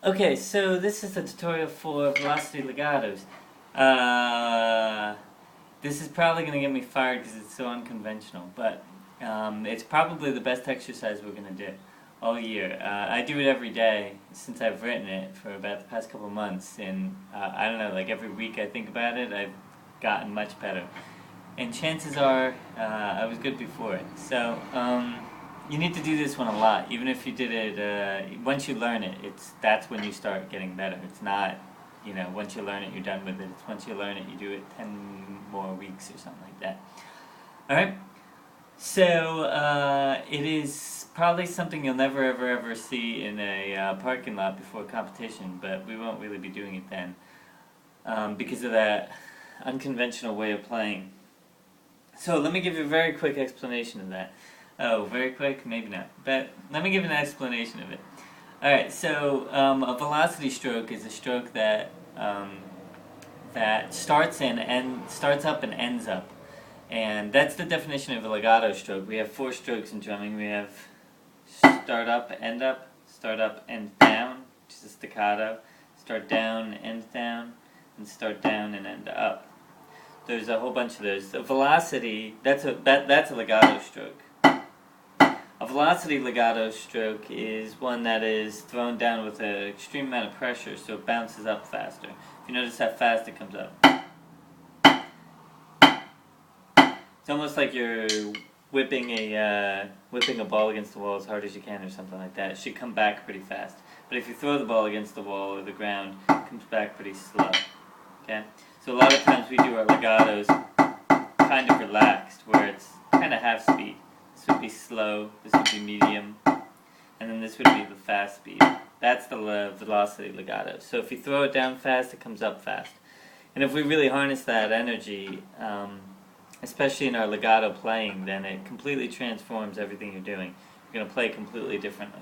Okay, so this is a tutorial for velocity legatos. Uh, this is probably going to get me fired because it's so unconventional, but it's probably the best exercise we're going to do all year. I do it every day since I've written it for about the past couple of months, and I don't know, like every week I think about it, I've gotten much better. And chances are I was good before it. So you need to do this one a lot. Even if you did it, once you learn it, that's when you start getting better. It's not, once you learn it, you're done with it. It's once you learn it, you do it 10 more weeks or something like that. All right. So it is probably something you'll never ever ever see in a parking lot before competition, but we won't really be doing it then because of that unconventional way of playing. So let me give you a very quick explanation of that. Oh, very quick? Maybe not. But let me give an explanation of it. Alright, so a velocity stroke is a stroke that that starts up and ends up. And that's the definition of a legato stroke. We have 4 strokes in drumming. We have start up, end down, which is a staccato, start down, end down, and start down and end up. There's a whole bunch of those. The velocity, that's a legato stroke. A velocity legato stroke is one that is thrown down with an extreme amount of pressure, so it bounces up faster. If you notice how fast it comes up. It's almost like you're whipping a ball against the wall as hard as you can or something like that. It should come back pretty fast. But if you throw the ball against the wall or the ground, it comes back pretty slow. Okay? So a lot of times we do our legatos kind of relaxed, where it's kind of half speed. This would be slow, this would be medium, and then this would be the fast speed. That's the velocity legato. So if you throw it down fast, it comes up fast. And if we really harness that energy, especially in our legato playing, then it completely transforms everything you're doing. You're going to play completely differently.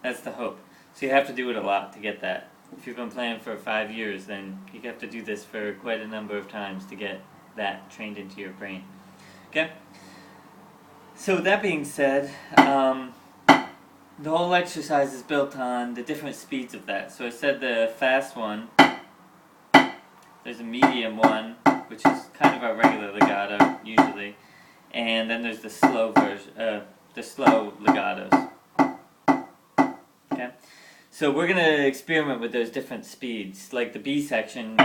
That's the hope. So you have to do it a lot to get that. If you've been playing for 5 years, then you have to do this for quite a number of times to get that trained into your brain. Okay? So with that being said, the whole exercise is built on the different speeds of that. So I said the fast one, there's a medium one, which is kind of our regular legato, usually, and then there's the slow version, the slow legatos. Okay? So we're going to experiment with those different speeds, like the B section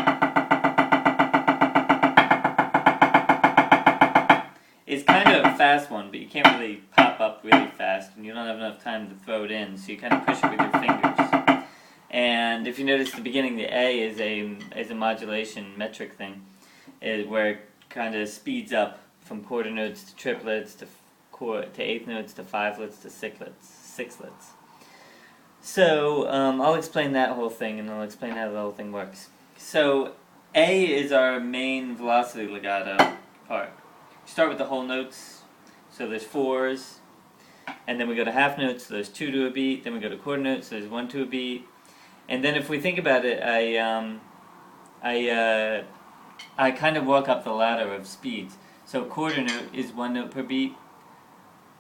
is kind of a fast one, but you can't really pop up really fast, and you don't have enough time to throw it in, so you kind of push it with your fingers. And if you notice the beginning, the A is a modulation metric thing, where it kind of speeds up from quarter notes to triplets to eighth notes to fivelets to sixlets. So I'll explain that whole thing, and I'll explain how the whole thing works. So A is our main velocity legato part. We start with the whole notes, so there's 4s, and then we go to half notes, so there's 2 to a beat, then we go to quarter notes, so there's 1 to a beat, and then if we think about it, I kind of walk up the ladder of speeds. So a quarter note is 1 note per beat.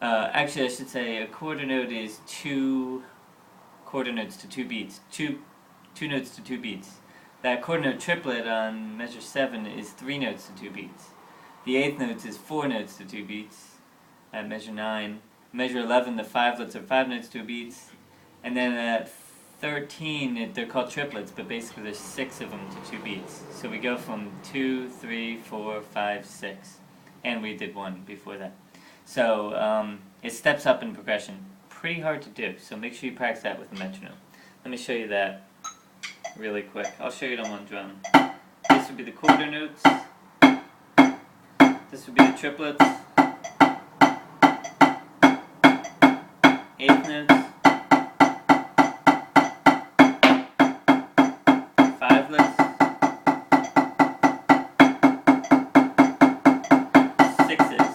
Actually, I should say a quarter note is 2 quarter notes to 2 beats. Two notes to 2 beats. That quarter note triplet on measure 7 is 3 notes to 2 beats. The eighth notes is 4 notes to 2 beats at measure 9. Measure 11, the fivelets are 5 notes to 2 beats. And then at 13, they're called triplets, but basically there's 6 of them to 2 beats. So we go from 2, 3, 4, 5, 6. And we did 1 before that. So it steps up in progression. Pretty hard to do, so make sure you practice that with the metronome. Let me show you that really quick. I'll show you it on one drum. This would be the quarter notes. This would be the triplets. Eighth notes. Fivelets. Sixes.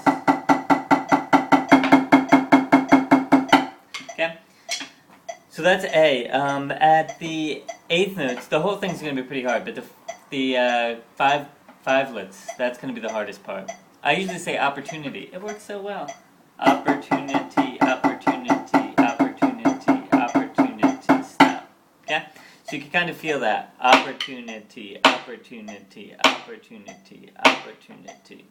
Okay? So that's A. At the eighth notes, the whole thing's going to be pretty hard, but the fivelets, that's going to be the hardest part. I usually say opportunity. It works so well. Opportunity, opportunity, opportunity, opportunity, stop. Okay? So you can kind of feel that opportunity, opportunity, opportunity, opportunity.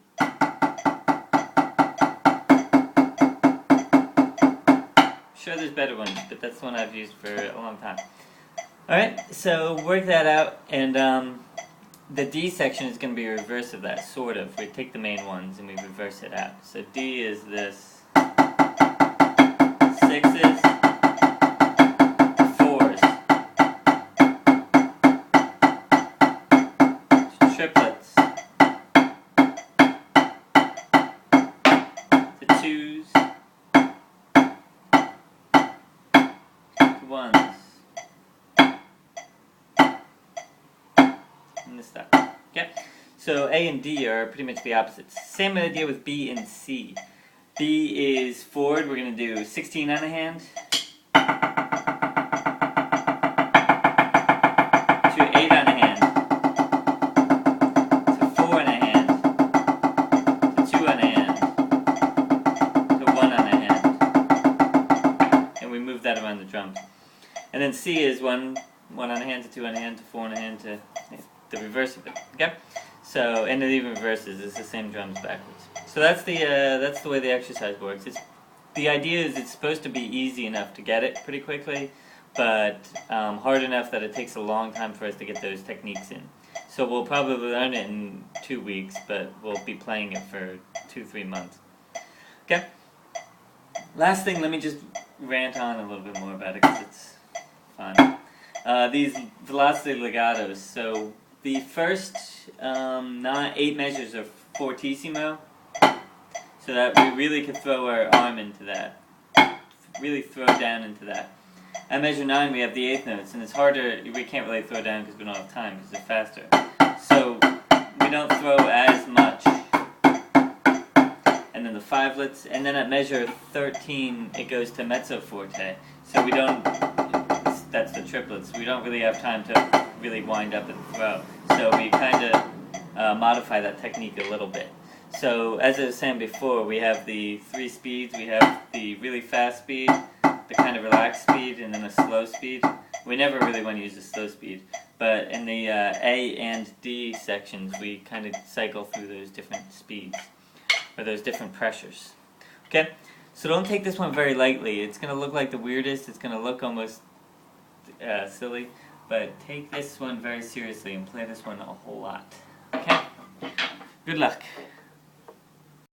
Sure, there's better ones, but that's the one I've used for a long time. Alright, so work that out, and the D section is going to be a reverse of that, sort of. We take the main ones and we reverse it out. So D is this, sixes, fours, triplets, the twos, the ones, and the stuff. Okay? So A and D are pretty much the opposites. Same idea with B and C. B is forward, we're going to do 16 on a hand, to 8 on a hand, to 4 on a hand, to 2 on a hand, to 1 on a hand, and we move that around the drums. And then C is 1 on a hand, to 2 on a hand, to 4 on a hand, to the reverse of it. Okay? So, and it even reverses, it's the same drums backwards. So that's the way the exercise works. The idea is it's supposed to be easy enough to get it pretty quickly, but hard enough that it takes a long time for us to get those techniques in. So we'll probably learn it in 2 weeks, but we'll be playing it for 2-3 months. Okay? Last thing, let me just rant on a little bit more about it because it's fun. These velocity legatos. So the first 8 measures are fortissimo, so that we really could throw our arm into that, really throw down into that. At measure 9 we have the 8th notes, and it's harder, we can't really throw down because we don't have time, because they're faster. So we don't throw as much. And then the 5lets, and then at measure 13 it goes to mezzo forte. So we don't, that's the triplets, we don't really have time to really wind up and throw. So we kind of modify that technique a little bit. So as I was saying before, we have the 3 speeds. We have the really fast speed, the kind of relaxed speed, and then a slow speed. We never really want to use the slow speed, but in the A and D sections we kind of cycle through those different speeds, or those different pressures. Okay? So don't take this one very lightly. It's going to look like the weirdest, it's going to look almost silly, but take this one very seriously and play this one a whole lot. Okay? Good luck.